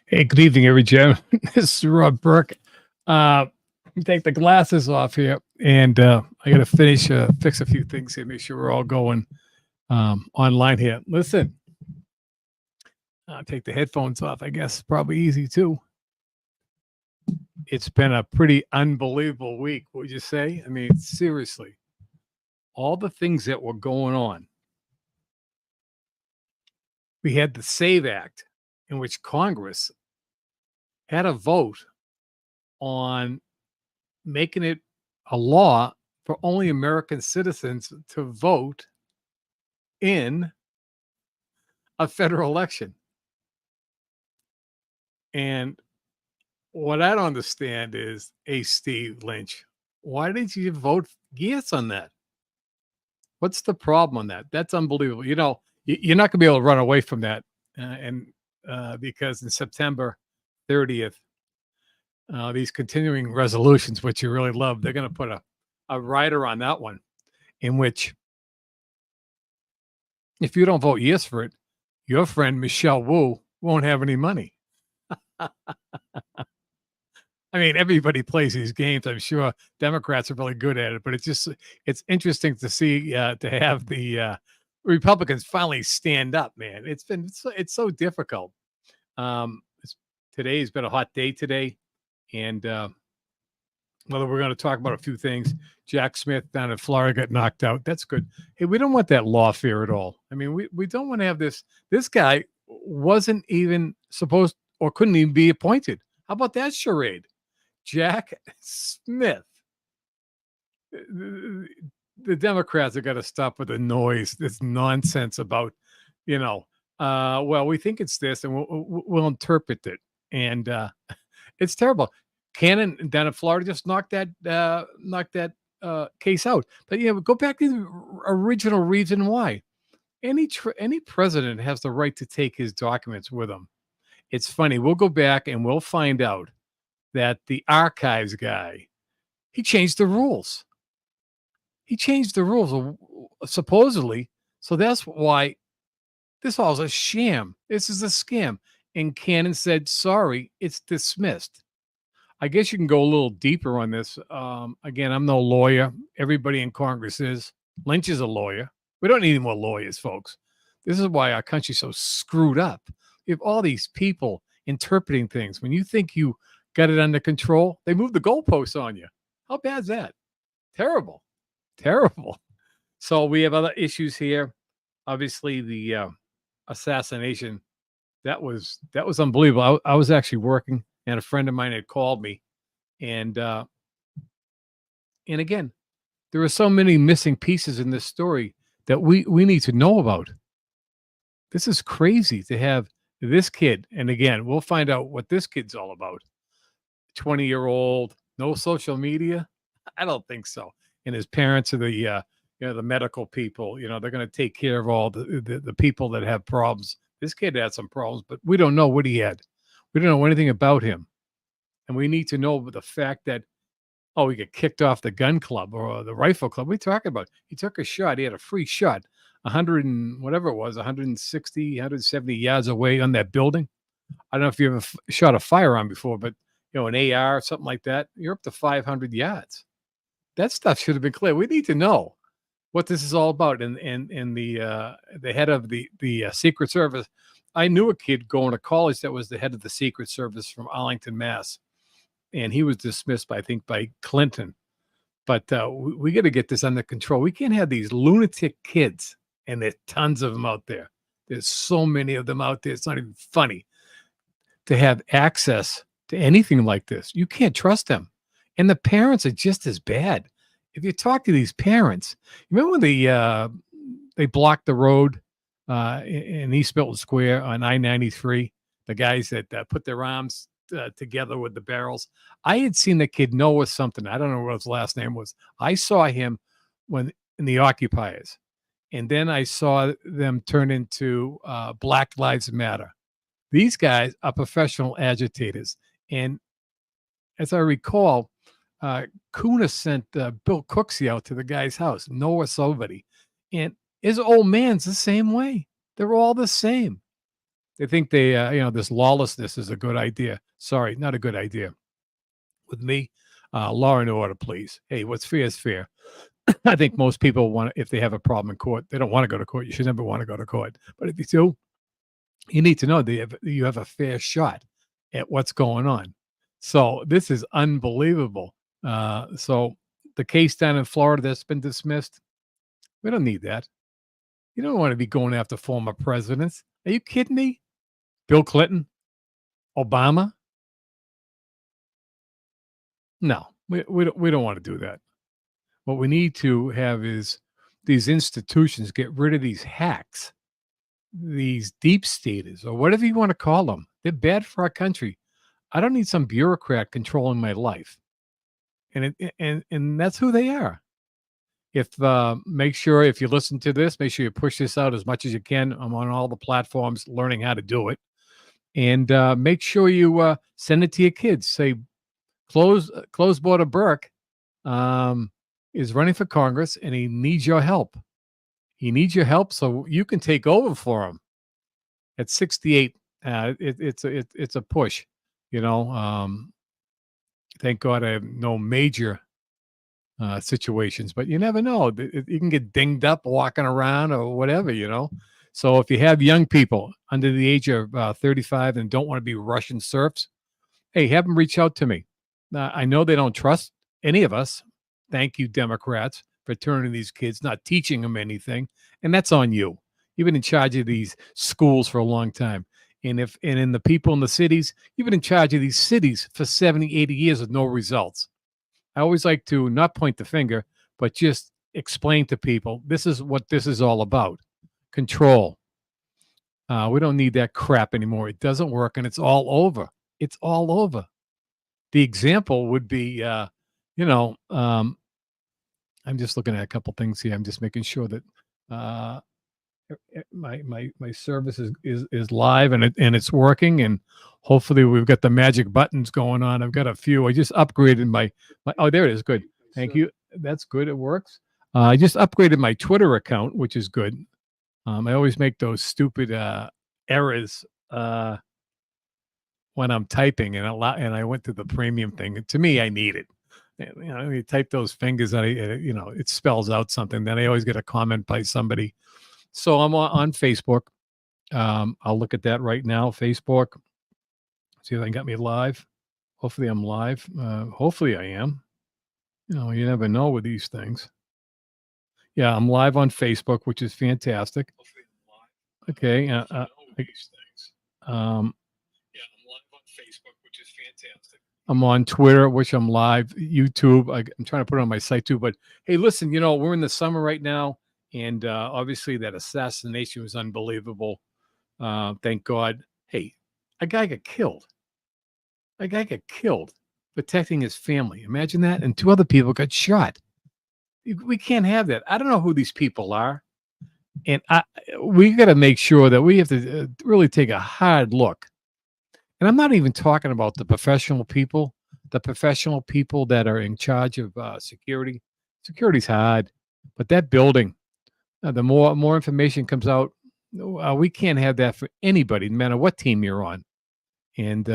Hey, good evening, every Jim. This is Burke. Uh, take the glasses off here, and I got to fix a few things here, make sure we're all going online here. Listen, take the headphones off. I guess probably easy too. It's been a pretty unbelievable week. Would you say? I mean, seriously, all the things that were going on. We had the SAVE Act, in which Congress had a vote on making it a law for only American citizens to vote in a federal election. And what I don't understand is, hey, Steve Lynch, why didn't you vote yes on that? What's the problem on that? That's unbelievable. You know, you're not going to be able to run away from that. Because in September 30th, these continuing resolutions, which you really love, they're going to put a rider on that one, in which if you don't vote yes for it, your friend Michelle Wu won't have any money. I mean, everybody plays these games. I'm sure Democrats are really good at it, but it's interesting to see to have the Republicans finally stand up, man. It's so difficult. Today's been a hot day today, and whether we're going to talk about a few things. Jack Smith down in Florida got knocked out. That's good. Hey, we don't want that lawfare at all. I mean, we don't want to have this. This guy wasn't even supposed or couldn't even be appointed. How about that charade? Jack Smith. The Democrats have got to stop with the noise, this nonsense about, well, we think it's this and we'll interpret it. And it's terrible. Cannon down in Florida just knocked that case out. But go back to the original reason why. Any president has the right to take his documents with him. It's funny. We'll go back and we'll find out that the archives guy, he changed the rules. He changed the rules supposedly. So that's why this all is a sham. This is a scam. And Cannon said, sorry, it's dismissed. I guess you can go a little deeper on this. Again, I'm no lawyer. Everybody in Congress is. Lynch is a lawyer. We don't need any more lawyers, folks. This is why our country's so screwed up. You have all these people interpreting things. When you think you got it under control, they move the goalposts on you. How bad is that? Terrible. Terrible. So we have other issues here. Obviously, the assassination, that was unbelievable. I was actually working, and a friend of mine had called me, and again, there are so many missing pieces in this story that we need to know about. This is crazy to have this kid, and again, we'll find out what this kid's all about. 20-year-old, no social media? I don't think so. And his parents are the medical people. They're going to take care of all the people that have problems. This kid had some problems, but we don't know what he had. We don't know anything about him. And we need to know the fact that, he got kicked off the gun club or the rifle club. What are we talking about? He took a shot. He had a free shot, 100 and whatever it was, 160, 170 yards away on that building. I don't know if you ever shot a firearm before, but, an AR or something like that, you're up to 500 yards. That stuff should have been clear. We need to know what this is all about. And the head of the Secret Service, I knew a kid going to college that was the head of the Secret Service from Arlington, Mass. And he was dismissed, by Clinton. But we got to get this under control. We can't have these lunatic kids, and there's tons of them out there. There's so many of them out there. It's not even funny to have access to anything like this. You can't trust them. And the parents are just as bad. If you talk to these parents, remember when they blocked the road in East Milton Square on I-93, the guys that put their arms together with the barrels. I had seen the kid Noah something. I don't know what his last name was. I saw him when in the Occupiers. And then I saw them turn into Black Lives Matter. These guys are professional agitators. And as I recall, Kuna sent Bill Cooksey out to the guy's house, Noah somebody. And his old man's the same way. They're all the same. They think this lawlessness is a good idea. Sorry, not a good idea. With me, law and order, please. Hey, what's fair is fair. I think most people want, if they have a problem in court, they don't want to go to court. You should never want to go to court. But if you do, you need to know that you have a fair shot at what's going on. So this is unbelievable. So the case down in Florida that's been dismissed, we don't need that. You don't want to be going after former presidents. Are you kidding me? Bill Clinton, Obama? No, we don't want to do that. What we need to have is these institutions get rid of these hacks, these deep staters, or whatever you want to call them. They're bad for our country. I don't need some bureaucrat controlling my life, and that's who they are. If make sure if you listen to this, make sure you push this out as much as you can. I'm on all the platforms, learning how to do it, and make sure you send it to your kids. Say, close border Burke is running for Congress, and he needs your help. He needs your help so you can take over for him. At 68, it's a push. Thank God I have no major situations, but you never know. You can get dinged up walking around or whatever. So if you have young people under the age of 35 and don't want to be Russian serfs, hey, have them reach out to me. I know they don't trust any of us. Thank you, Democrats, for turning these kids, not teaching them anything. And that's on you. You've been in charge of these schools for a long time. And in the people in the cities, you've been in charge of these cities for 70, 80 years with no results. I always like to not point the finger, but just explain to people, this is what this is all about. Control. We don't need that crap anymore. It doesn't work, and it's all over. It's all over. The example would be, I'm just looking at a couple things here. I'm just making sure that my service is live and it's working, and hopefully we've got the magic buttons going on. I've got a few. I just upgraded my oh, there it is. Good. Thank you. That's good. It works. I just upgraded my Twitter account, which is good. I always make those stupid errors when I'm typing, and I went to the premium thing. To me, I need it. You type those fingers, and it spells out something. Then I always get a comment by somebody. So I'm on Facebook. I'll look at that right now. Facebook. See if they got me live. Hopefully I'm live. Hopefully I am. You never know with these things. Yeah, I'm live on Facebook, which is fantastic. Okay. I'm on Twitter, which I'm live. YouTube. I'm trying to put it on my site too. But hey, listen, we're in the summer right now, and obviously that assassination was unbelievable. Thank God. Hey, a guy got killed. Protecting his family. Imagine that. And 2 other people got shot. We can't have that. I don't know who these people are. And we got to make sure that we have to really take a hard look. And I'm not even talking about the professional people that are in charge of security. Security's hard. But that building, the more information comes out, we can't have that for anybody, no matter what team you're on. And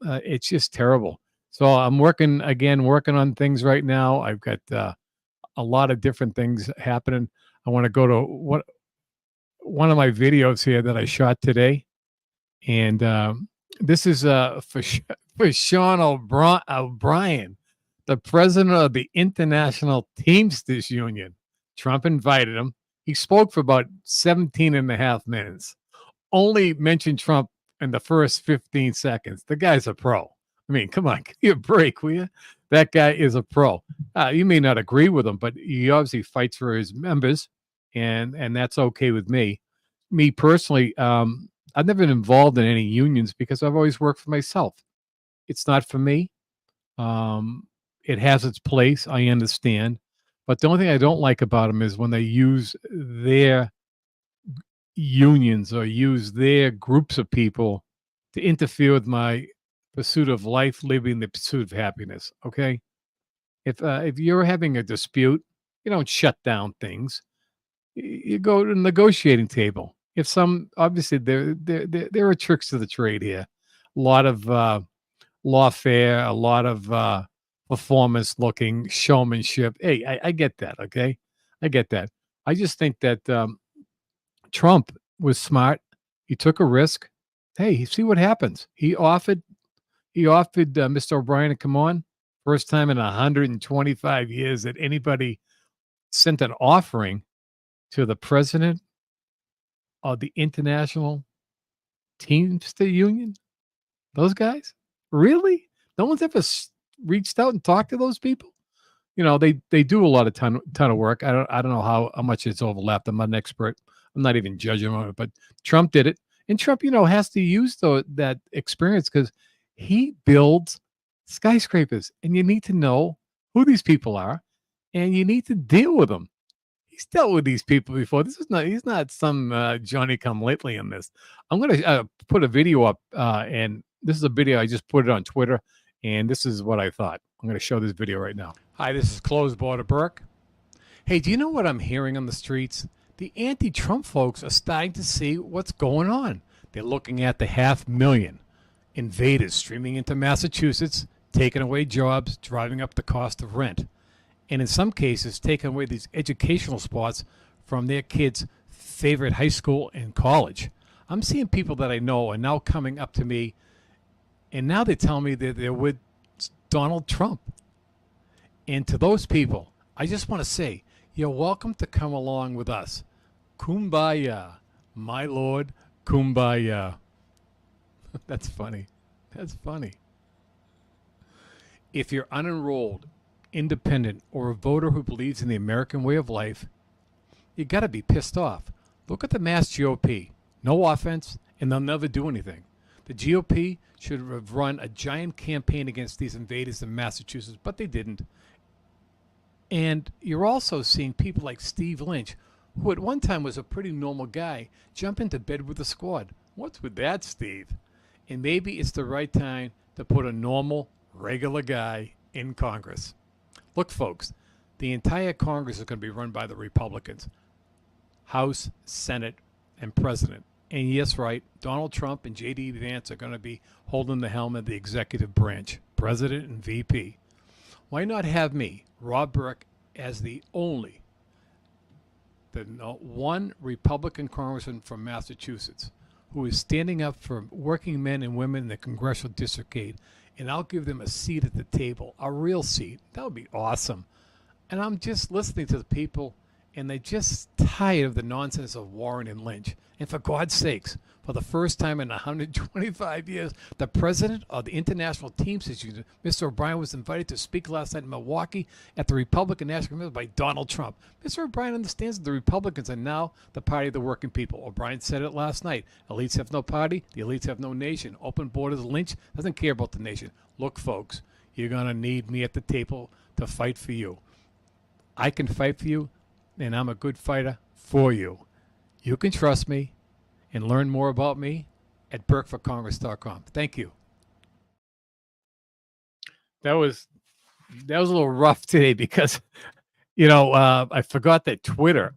it's just terrible. So I'm working on things right now. I've got a lot of different things happening. I want to go to one of my videos here that I shot today. And this is for Sean O'Brien, the president of the International Teamsters Union. Trump invited him. He spoke for about 17 and a half minutes. Only mentioned Trump in the first 15 seconds. The guy's a pro. I mean, come on, give me a break, will you? That guy is a pro. You may not agree with him, but he obviously fights for his members, and that's okay with me. Me personally, I've never been involved in any unions because I've always worked for myself. It's not for me. It has its place. I understand. But the only thing I don't like about them is when they use their unions or use their groups of people to interfere with my pursuit of life, living the pursuit of happiness. Okay. If you're having a dispute, you don't shut down things. You go to the negotiating table. if some obviously there are tricks to the trade here, a lot of lawfare, a lot of performance looking showmanship. Hey, I get that. Okay, I get that. I just think that Trump was smart. He took a risk. Hey, see what happens. He offered Mr. O'Brien to come on. First time in 125 years that anybody sent an offering to the president of the International Teamster Union. Those guys? Really? No one's ever reached out and talked to those people? They do a lot of ton of work. I don't know how much it's overlapped. I'm not an expert. I'm not even judging on it, but Trump did it. And Trump, has to use that experience because he builds skyscrapers, and you need to know who these people are, and you need to deal with them. He's dealt with these people before. He's not some Johnny come lately in this. I'm going to put a video up, and this is a video. I just put it on Twitter, and this is what I thought. I'm going to show this video right now. Hi, this is Closed Border Burke. Hey, do you know what I'm hearing on the streets? The anti-Trump folks are starting to see what's going on. They're looking at the 500,000 invaders streaming into Massachusetts, taking away jobs, driving up the cost of rent, and in some cases taking away these educational spots from their kids' favorite high school and college. I'm seeing people that I know are now coming up to me, and now they tell me that they're with Donald Trump. And to those people, I just want to say, you're welcome to come along with us. Kumbaya, my lord, kumbaya. That's funny. That's funny. If you're unenrolled, independent, or a voter who believes in the American way of life, you got to be pissed off. Look at the Mass GOP. No offense, and they'll never do anything. The GOP should have run a giant campaign against these invaders in Massachusetts, but they didn't. And you're also seeing people like Steve Lynch, who at one time was a pretty normal guy, jump into bed with the squad. What's with that, Steve? And maybe it's the right time to put a normal, regular guy in Congress. Look, folks, the entire Congress is going to be run by the Republicans. House, Senate, and President. And yes, right, Donald Trump and J.D. Vance are going to be holding the helm of the executive branch, President and VP. Why not have me, Rob Burke, as the one Republican congressman from Massachusetts who is standing up for working men and women in the congressional district, and I'll give them a seat at the table, a real seat. That would be awesome. And I'm just listening to the people, and they're just tired of the nonsense of Warren and Lynch. And for God's sakes, for the first time in 125 years, the president of the International Teamsters Union, Mr. O'Brien, was invited to speak last night in Milwaukee at the Republican National Committee by Donald Trump. Mr. O'Brien understands that the Republicans are now the party of the working people. O'Brien said it last night. Elites have no party. The elites have no nation. Open borders. Lynch doesn't care about the nation. Look, folks, you're going to need me at the table to fight for you. I can fight for you, and I'm a good fighter for you. You can trust me and learn more about me at burkeforcongress.com. Thank you. That was a little rough today because, I forgot that Twitter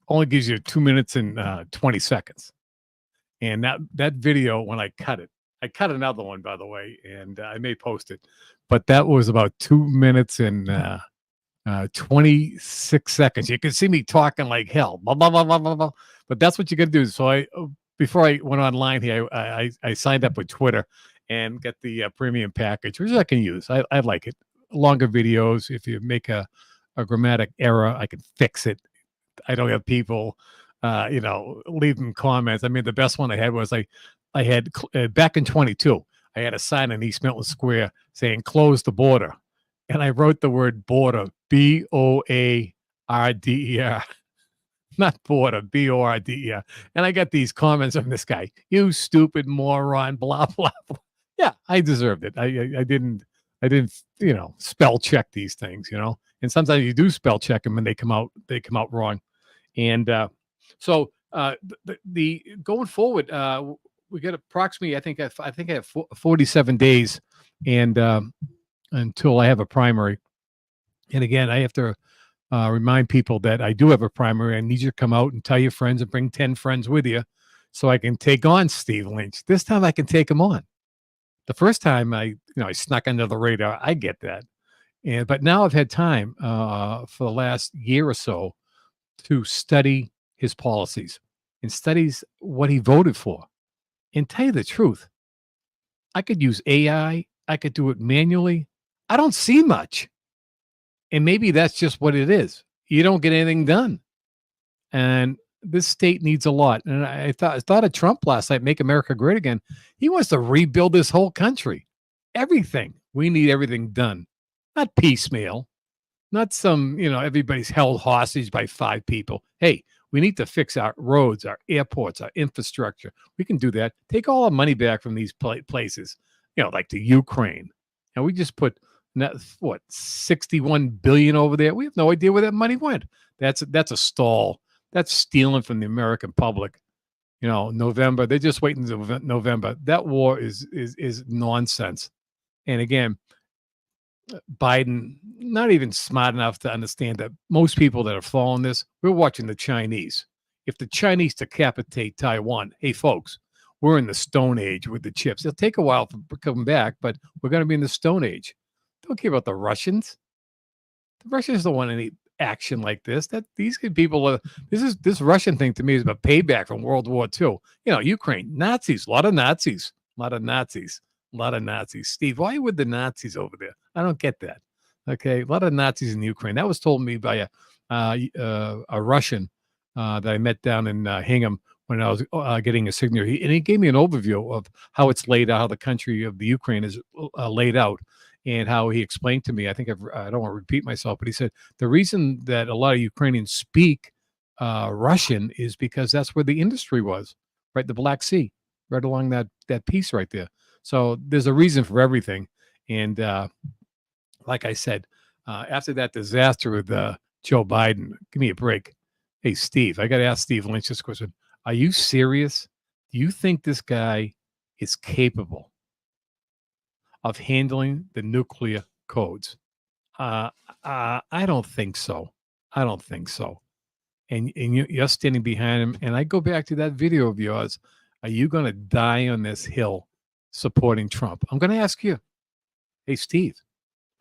only gives you 2 minutes and 20 seconds. And that video, when I cut another one, by the way, and I may post it, but that was about 2 minutes and 26 seconds. You can see me talking like hell, blah, blah, blah, blah, blah, blah. But that's what you got to do. So before I went online here, I signed up with Twitter and got the premium package, which I can use. I like it. Longer videos. If you make a grammatic error, I can fix it. I don't have people, leaving comments. I mean, the best one I had was I had back in 22, I had a sign in East Milton Square saying "Close the border," and I wrote the word border, BOARDER. Not border, BORDER. And I got these comments from this guy, "You stupid moron," blah, blah, blah. Yeah, I deserved it. I didn't, spell check these things, and sometimes you do spell check them and they come out wrong. And so the going forward, we got approximately, I think I have 47 days and until I have a primary. And again, I have to remind people that I do have a primary. I need you to come out and tell your friends and bring 10 friends with you so I can take on Steve Lynch. This time I can take him on. The first time I snuck under the radar. I get that. But now I've had time for the last year or so to study his policies and studies what he voted for. And tell you the truth, I could use AI. I could do it manually. I don't see much. And maybe that's just what it is. You don't get anything done. And this state needs a lot. And I thought of Trump last night, make America great again. He wants to rebuild this whole country. Everything. We need everything done. Not piecemeal. Not some, everybody's held hostage by 5 people. Hey, we need to fix our roads, our airports, our infrastructure. We can do that. Take all our money back from these places, like the Ukraine. And we just put, 61 billion over there. We have no idea where that money went. That's a stall. That's stealing from the American public. November. They're just waiting until November. That war is nonsense. And again, Biden, not even smart enough to understand that most people that are following this, we're watching the Chinese. If the Chinese decapitate Taiwan, hey, folks, we're in the Stone Age with the chips. It'll take a while to come back, but we're going to be in the Stone Age. Don't care about the Russians. The Russians don't want any action like this. That these people are. This Russian thing to me is about payback from World War II. Ukraine, Nazis, a lot of Nazis. Steve, why are you with the Nazis over there? I don't get that. Okay, a lot of Nazis in Ukraine. That was told me by a Russian that I met down in Hingham when I was getting a signature. And he gave me an overview of how it's laid out, how the country of the Ukraine is laid out, and how he explained to me. I think I don't want to repeat myself, but he said the reason that a lot of Ukrainians speak Russian is because that's where the industry was, right? The Black Sea, right along that piece right there. So there's a reason for everything. And like I said, after that disaster with Joe Biden, give me a break. Hey, Steve, I got to ask Steve Lynch this question. Are you serious? Do you think this guy is capable of handling the nuclear codes? I don't think so. I don't think so. And you're standing behind him. And I go back to that video of yours. Are you going to die on this hill supporting Trump? I'm going to ask you, hey, Steve,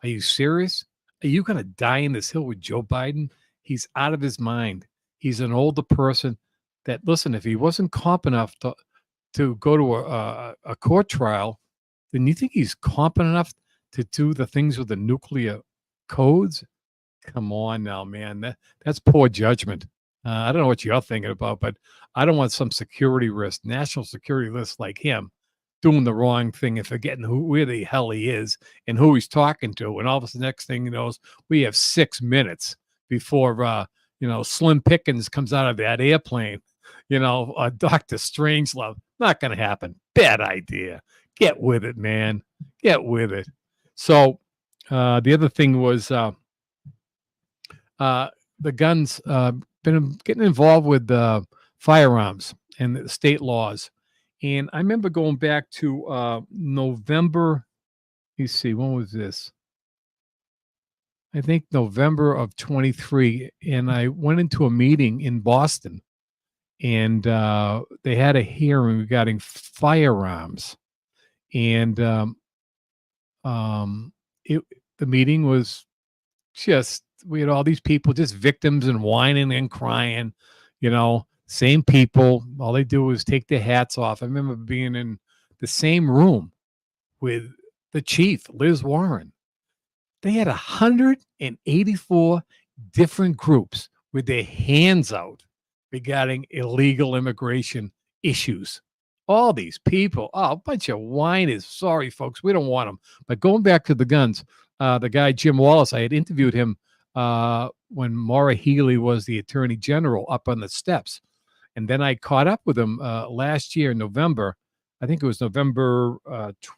are you serious? Are you going to die in this hill with Joe Biden? He's out of his mind. He's an older person that, listen, if he wasn't competent enough to go to a court trial, then you think he's competent enough to do the things with the nuclear codes? Come on now, man. That's poor judgment. I don't know what you're thinking about, but I don't want some security risk, national security risk like him doing the wrong thing and forgetting where the hell he is and who he's talking to. And all of a sudden, next thing he knows, we have 6 minutes before, Slim Pickens comes out of that airplane, Dr. Strangelove. Not going to happen. Bad idea. Get with it, man. Get with it. So the other thing was the guns, been getting involved with firearms and the state laws. And I remember going back to November. Let me see, when was this? I think November of 23. And I went into a meeting in Boston. And they had a hearing regarding firearms. And the meeting was just, we had all these people, just victims and whining and crying, same people. All they do is take their hats off. I remember being in the same room with the chief, Liz Warren. They had 184 different groups with their hands out regarding illegal immigration issues. All these people, a bunch of whiners. Sorry, folks, we don't want them. But going back to the guns, the guy, Jim Wallace, I had interviewed him when Maura Healey was the attorney general up on the steps. And then I caught up with him last year in November. I think it was November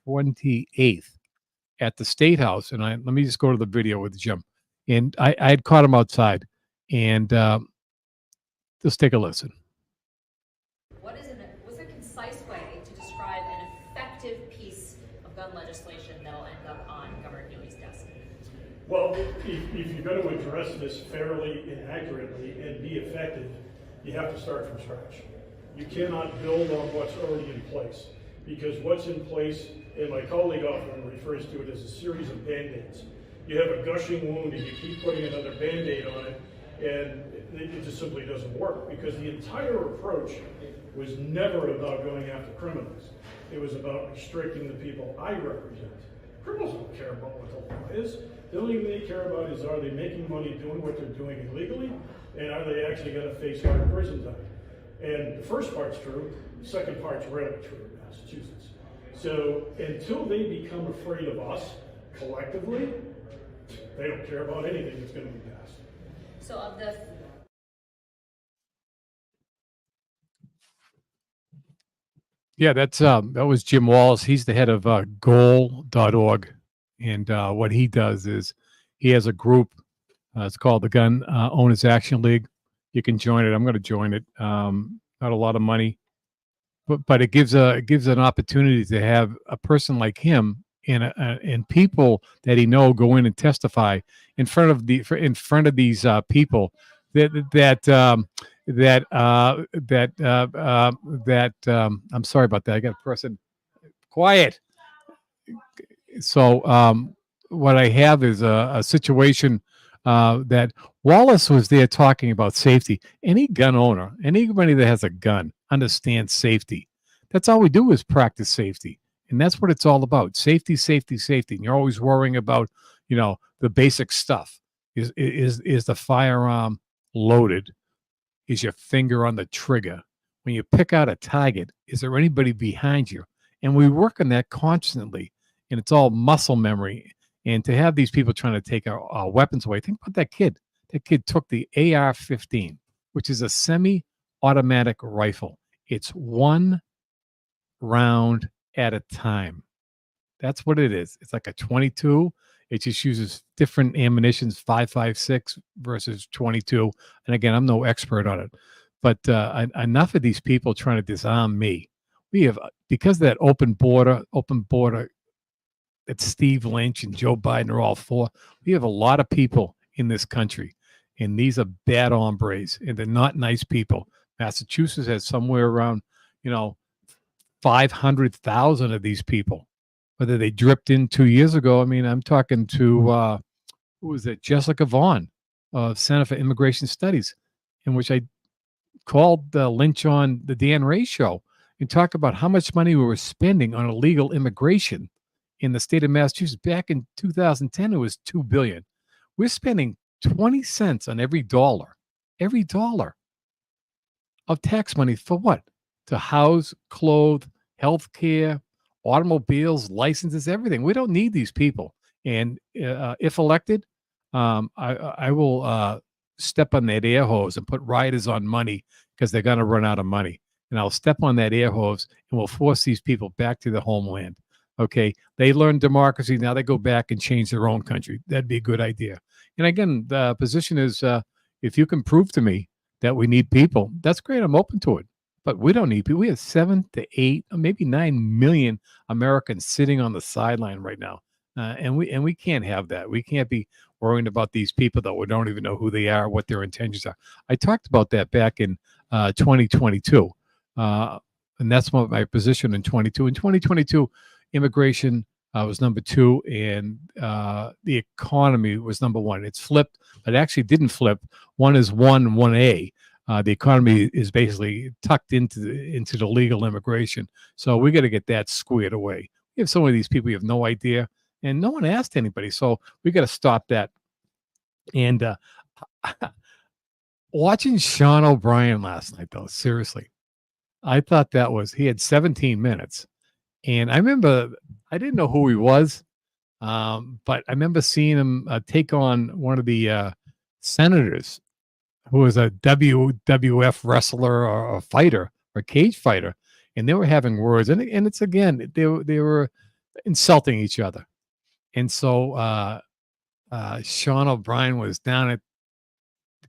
28th at the State House. And let me just go to the video with Jim. And I had caught him outside. And just take a listen. What's a concise way to describe an effective piece of gun legislation that'll end up on Governor Newey's desk? Well, if you're going to address this fairly and accurately and be effective, you have to start from scratch. You cannot build on what's already in place, because what's in place, and my colleague often refers to it as a series of Band-Aids. You have a gushing wound and you keep putting another Band-Aid on it, and it just simply doesn't work, because the entire approach was never about going after criminals. It was about restricting the people I represent. Criminals don't care about what the law is. The only thing they care about is, are they making money doing what they're doing illegally, and are they actually going to face hard prison time? And the first part's true, the second part's rarely true in Massachusetts. So until they become afraid of us collectively, they don't care about anything that's going to be passed. So of the Yeah, that was Jim Wallace. He's the head of goal.org. And what he does is he has a group. It's called the Gun Owners Action League. You can join it. I'm going to join it. Not a lot of money, but it gives an opportunity to have a person like him and people that he know go in and testify in front of these people I'm sorry about that. I got a person quiet. So what I have is a situation that Wallace was there talking about safety. Any gun owner, anybody that has a gun understands safety. That's all we do is practice safety. And that's what it's all about. Safety, safety, safety. And you're always worrying about, the basic stuff. Is the firearm loaded? Is your finger on the trigger? When you pick out a target, is there anybody behind you? And we work on that constantly. And it's all muscle memory. And to have these people trying to take our weapons away, think about that kid. That kid took the AR-15, which is a semi-automatic rifle. It's one round at a time. That's what it is. It's like a 22. It just uses different ammunitions, 5.56 versus 22. And again, I'm no expert on it. But enough of these people trying to disarm me. We have, because of that open border that Steve Lynch and Joe Biden are all for, we have a lot of people in this country. And these are bad hombres, and they're not nice people. Massachusetts has somewhere around, 500,000 of these people. Whether they dripped in 2 years ago, I mean, I'm talking to, who was it? Jessica Vaughn of Center for Immigration Studies, in which I called Lynch on the Dan Ray show and talk about how much money we were spending on illegal immigration in the state of Massachusetts. Back in 2010, it was $2 billion. We're spending 20 cents on every dollar of tax money for what? To house, clothe, health care, automobiles, licenses, everything. We don't need these people. And if elected, I will step on that air hose and put riders on money, because they're going to run out of money. And I'll step on that air hose and we'll force these people back to the homeland. Okay, they learned democracy. Now they go back and change their own country. That'd be a good idea. And again, the position is, if you can prove to me that we need people, that's great. I'm open to it. But we don't need people. We have 7 to 8, or maybe 9 million Americans sitting on the sideline right now, and we can't have that. We can't be worrying about these people that we don't even know who they are, what their intentions are. I talked about that back in 2022, and that's my position in 22. In 2022, immigration was number 2, and the economy was number 1. It's flipped, but it actually didn't flip. One is 1A. The economy is basically tucked into the legal immigration. So we got to get that squared away. We have so many of these people, you have no idea, and no one asked anybody. So we got to stop that. And watching Sean O'Brien last night, though, seriously, I thought he had 17 minutes. And I remember, I didn't know who he was, but I remember seeing him take on one of the senators, who was a WWF wrestler or a fighter or cage fighter, and they were having words, and it's, again, they were insulting each other. And so Sean O'Brien was down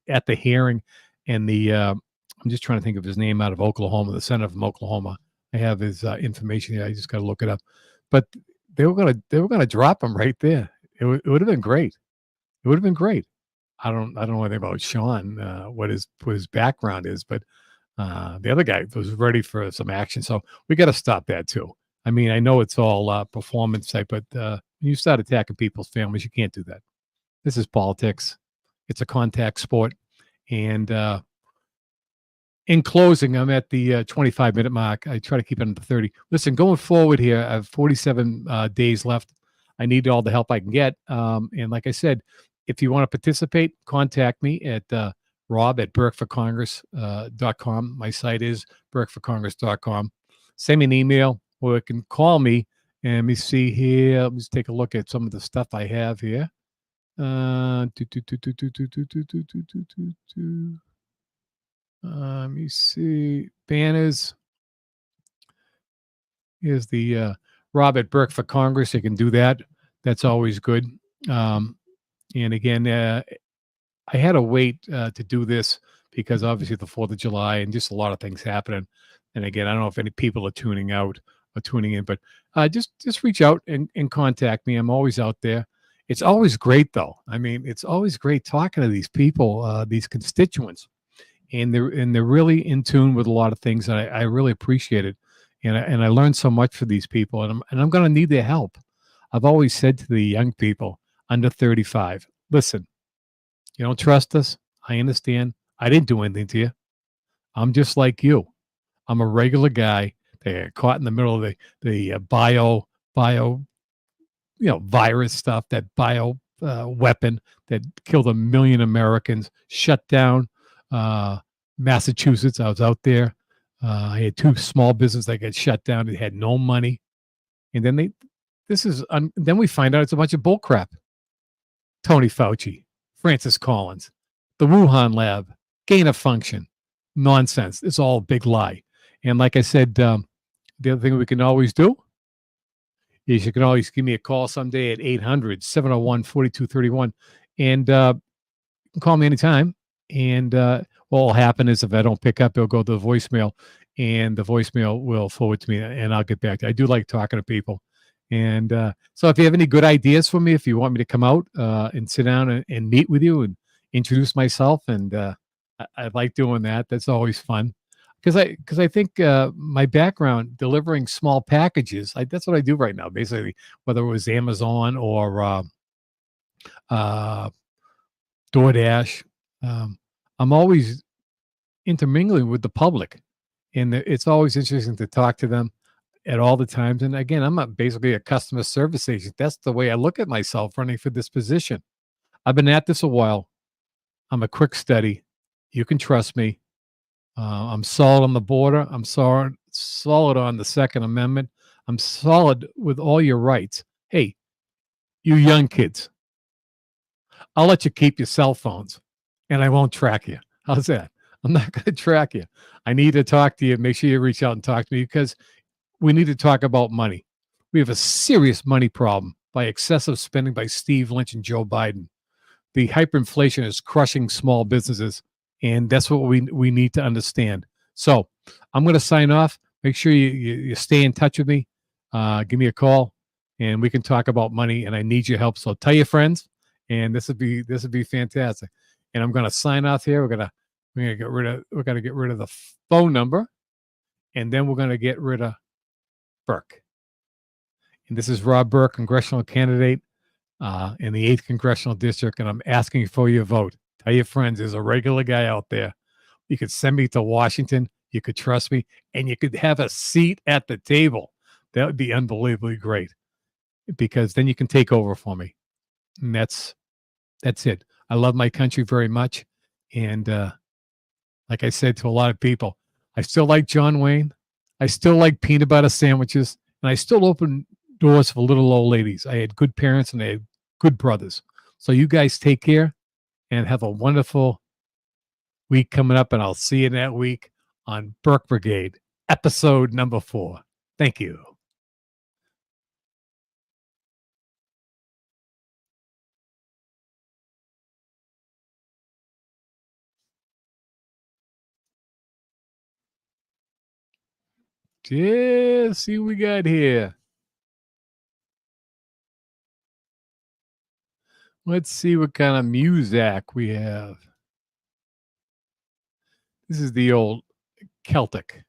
at the hearing, and I'm just trying to think of his name, out of Oklahoma, the senator from Oklahoma. I have his information here. I just got to look it up. But they were gonna drop him right there. It would have been great. It would have been great. I don't know anything about Sean, what his background is, but the other guy was ready for some action. So we got to stop that too. I mean, I know it's all performance type, but when you start attacking people's families, you can't do that. This is politics. It's a contact sport. And in closing, I'm at the 25-minute mark. I try to keep it under 30. Listen, going forward here, I have 47 days left. I need all the help I can get. And like I said, if you want to participate, contact me at rob at burkeforcongress.com. My site is burkeforcongress.com. Send me an email or you can call me. And let me see here. Let me just take a look at some of the stuff I have here. Let me see. Banners. Here's the Rob at Burke for Congress. You can do that. That's always good. And again, I had to wait to do this because obviously the 4th of July and just a lot of things happening. And again, I don't know if any people are tuning out or tuning in, but just reach out and contact me. I'm always out there. It's always great, though. I mean, it's always great talking to these people, these constituents, and they're really in tune with a lot of things. And I really appreciate it, and I learned so much from these people, and I'm going to need their help. I've always said to the young people under 35, listen, you don't trust us. I understand. I didn't do anything to you. I'm just like you. I'm a regular guy that got caught in the middle of the bio virus stuff, that bio weapon that killed 1 million Americans, shut down Massachusetts. I was out there. I had 2 small businesses that got shut down. They had no money, and then then we find out it's a bunch of bull crap. Tony Fauci, Francis Collins, the Wuhan lab, gain of function, nonsense. It's all a big lie. And like I said, the other thing we can always do is you can always give me a call someday at 800-701-4231. And you can call me anytime. And what will happen is if I don't pick up, it'll go to the voicemail. And the voicemail will forward to me, and I'll get back to you. I do like talking to people. And so if you have any good ideas for me, if you want me to come out and sit down and meet with you and introduce myself, and I like doing that. That's always fun. Because I think my background delivering small packages, that's what I do right now, basically, whether it was Amazon or DoorDash. I'm always intermingling with the public, and it's always interesting to talk to them at all the times. And again, I'm basically a customer service agent. That's the way I look at myself running for this position. I've been at this a while. I'm a quick study. You can trust me. I'm solid on the border. I'm solid on the Second Amendment. I'm solid with all your rights. Hey, you young kids, I'll let you keep your cell phones and I won't track you. How's that? I'm not going to track you. I need to talk to you. Make sure you reach out and talk to me because we need to talk about money. We have a serious money problem by excessive spending by Steve Lynch and Joe Biden. The hyperinflation is crushing small businesses, and that's what we need to understand. So I'm going to sign off. Make sure you stay in touch with me. Give me a call, and we can talk about money. And I need your help. So tell your friends, and this would be fantastic. And I'm going to sign off here. We're gonna get rid of the phone number, and then we're going to get rid of Burke. And this is Rob Burke, congressional candidate in the 8th Congressional District, and I'm asking for your vote. Tell your friends there's a regular guy out there. You could send me to Washington. You could trust me, and you could have a seat at the table. That would be unbelievably great because then you can take over for me. And that's it. I love my country very much. And like I said to a lot of people, I still like John Wayne. I still like peanut butter sandwiches, and I still open doors for little old ladies. I had good parents and I had good brothers. So you guys take care and have a wonderful week coming up, and I'll see you that week on Burke Brigade, episode number 4. Thank you. Yeah, see what we got here. Let's see what kind of music we have. This is the old Celtic.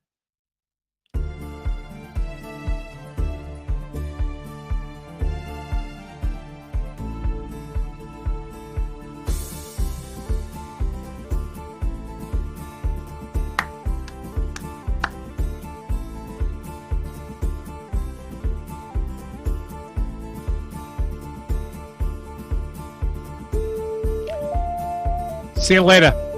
See you later.